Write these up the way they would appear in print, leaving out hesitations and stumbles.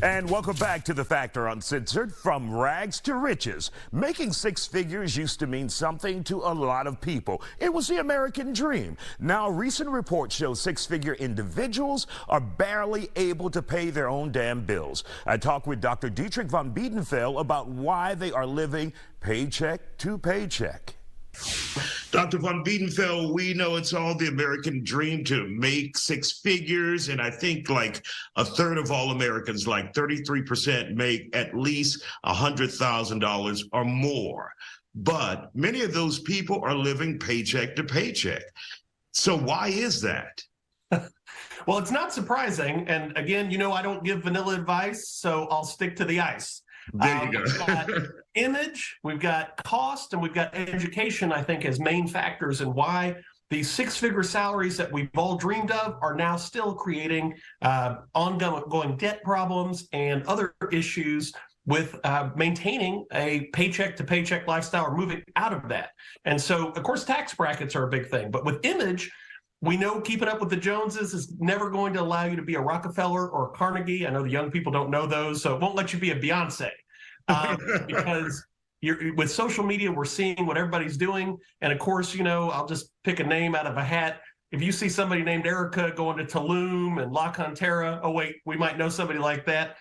And welcome back to The Factor Uncensored. From rags to riches, making six figures used to mean something to a lot of people. It was the American dream. Now, recent reports show six-figure individuals are barely able to pay their own damn bills. I talked with Dr. Dietrich von Biedenfeld about why they are living paycheck to paycheck. Dr. von Biedenfeld, we know it's all the American dream to make six figures, and I think like a third of all Americans, like 33%, make at least $100,000 or more. But many of those people are living paycheck to paycheck. So why is that? Well, it's not surprising. And again, you know, I don't give vanilla advice, so I'll stick to the ice. There you go. We've got image, we've got cost, and we've got education, I think, as main factors in why these six-figure salaries that we've all dreamed of are now still creating ongoing debt problems and other issues with maintaining a paycheck-to-paycheck lifestyle or moving out of that. And so, of course, tax brackets are a big thing. But with image, we know keeping up with the Joneses is never going to allow you to be a Rockefeller or a Carnegie. I know the young people don't know those, so it won't let you be a Beyonce. Because with social media, we're seeing what everybody's doing. And of course, you know, I'll just pick a name out of a hat. If you see somebody named Erica going to Tulum and La Cantera, oh, wait, we might know somebody like that.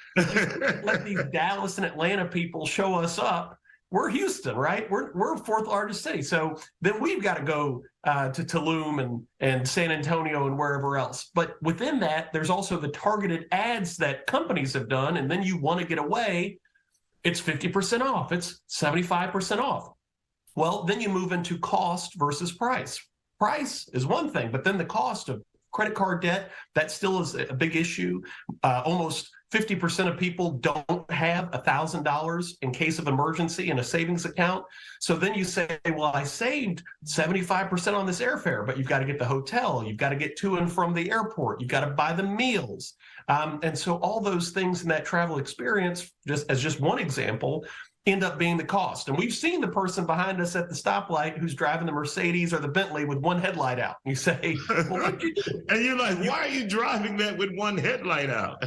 Let these Dallas and Atlanta people show us up. We're Houston, right? We're fourth largest city. So then we've got to go to Tulum and San Antonio and wherever else. But within that, there's also the targeted ads that companies have done. And then you want to get away. It's 50% off. It's 75% off. Well, then you move into cost versus price. Price is one thing, but then the cost of credit card debt, that still is a big issue. Almost 50% of people don't have $1,000 in case of emergency in a savings account. So then you say, well, I saved 75% on this airfare, but you've got to get the hotel, you've got to get to and from the airport, you've got to buy the meals. And so all those things in that travel experience, just as one example, end up being the cost. And we've seen the person behind us at the stoplight who's driving the Mercedes or the Bentley with one headlight out. You say, well, what'd you do? And you're like, why are you driving that with one headlight out?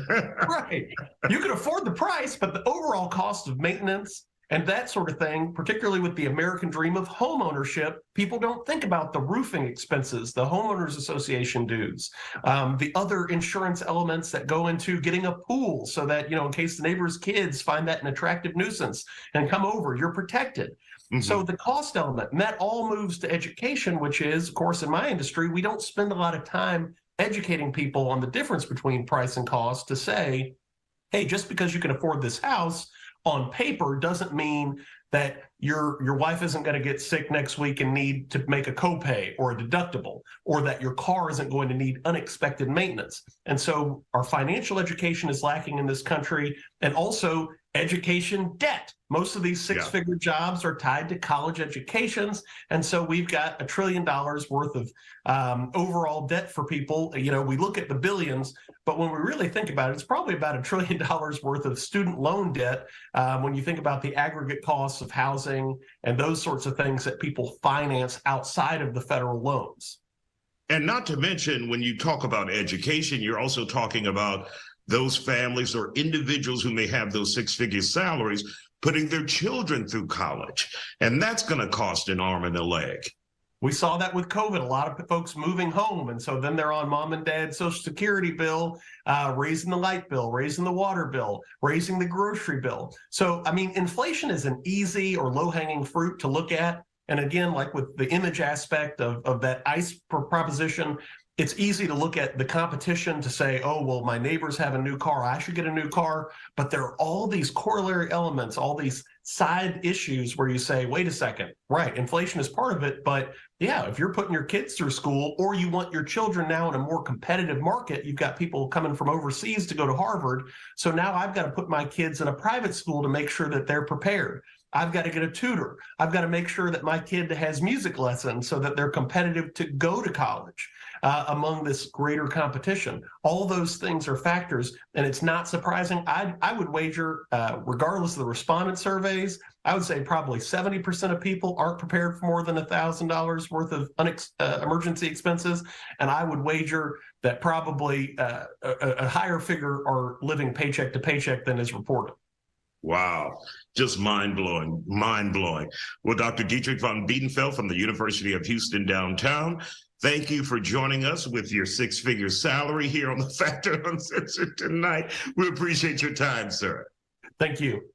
Right. You can afford the price, but the overall cost of maintenance and that sort of thing, particularly with the American dream of home ownership, people don't think about the roofing expenses, the homeowners association dues, the other insurance elements that go into getting a pool so that, you know, in case the neighbor's kids find that an attractive nuisance and come over, you're protected. Mm-hmm. So the cost element, and that all moves to education, which is, of course, in my industry, we don't spend a lot of time educating people on the difference between price and cost to say, hey, just because you can afford this house on paper doesn't mean that your wife isn't going to get sick next week and need to make a copay or a deductible, or that your car isn't going to need unexpected maintenance. And so our financial education is lacking in this country, and also education debt. Most of these six-figure jobs are tied to college educations. And so we've got $1 trillion worth of overall debt for people. You know, we look at the billions, but when we really think about it, it's probably about $1 trillion worth of student loan debt when you think about the aggregate costs of housing and those sorts of things that people finance outside of the federal loans. And not to mention, when you talk about education, you're also talking about those families or individuals who may have those six-figure salaries putting their children through college. And that's going to cost an arm and a leg. We saw that with COVID, a lot of folks moving home. And so then they're on mom and dad's Social Security bill, raising the light bill, raising the water bill, raising the grocery bill. So, I mean, inflation is an easy or low-hanging fruit to look at. And again, like with the image aspect of that ICE proposition, it's easy to look at the competition to say, oh, well, my neighbors have a new car, I should get a new car. But there are all these corollary elements, all these side issues where you say, wait a second, right, inflation is part of it. But yeah, if you're putting your kids through school, or you want your children now in a more competitive market, you've got people coming from overseas to go to Harvard. So now I've got to put my kids in a private school to make sure that they're prepared. I've got to get a tutor. I've got to make sure that my kid has music lessons so that they're competitive to go to college. among this greater competition. All those things are factors, and it's not surprising. I would wager, regardless of the respondent surveys, I would say probably 70% of people aren't prepared for more than $1,000 worth of emergency expenses, and I would wager that probably a higher figure are living paycheck to paycheck than is reported. Wow, just mind-blowing, mind-blowing. Well, Dr. Dietrich von Biedenfeld from the University of Houston downtown, thank you for joining us with your six-figure salary here on the Factor Uncensored tonight. We appreciate your time, sir. Thank you.